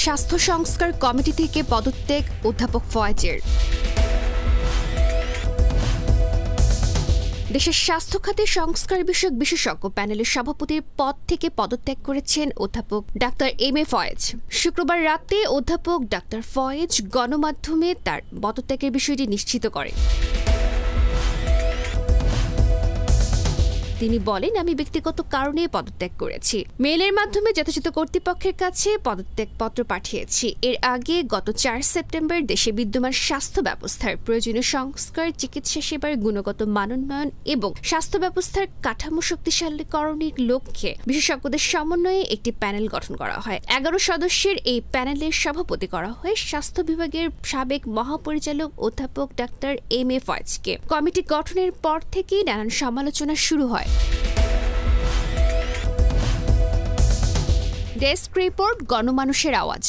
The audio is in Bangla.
স্বাস্থ্য সংস্কার কমিটি থেকে পদত্যাগ অধ্যাপক ফয়েজের। দেশের স্বাস্থ্য খাতে সংস্কার বিষয়ক বিশেষজ্ঞ প্যানেলের সভাপতির পদ থেকে পদত্যাগ করেছেন অধ্যাপক ডাক্তার এম এ ফয়েজ। শুক্রবার রাতে অধ্যাপক ডাক্তার ফয়েজ গণমাধ্যমে তার পদত্যাগের বিষয়টি নিশ্চিত করেন। তিনি বলেন, আমি ব্যক্তিগত কারণে পদত্যাগ করেছি। মেইলের মাধ্যমে যথাযথ কর্তৃপক্ষের কাছে পদত্যাগপত্র পাঠিয়েছি। এর আগে গত 4 সেপ্টেম্বর দেশে বিদ্যমান স্বাস্থ্য ব্যবস্থার প্রয়োজনীয় সংস্কার, চিকিৎসা সেবার গুণগত মানোন্নয়ন এবং স্বাস্থ্য ব্যবস্থার কাঠামো শক্তিশালীকরণের লক্ষ্যে বিশেষজ্ঞদের সমন্বয়ে একটি প্যানেল গঠন করা হয়। 11 সদস্যের এই প্যানেলের সভাপতি করা হয় স্বাস্থ্য বিভাগের সাবেক মহাপরিচালক অধ্যাপক ডাক্তার এম এ ফয়েজকে। কমিটি গঠনের পর থেকেই নানান সমালোচনা শুরু হয়। ডেস্ক রিপোর্ট, গণমানুষের আওয়াজ।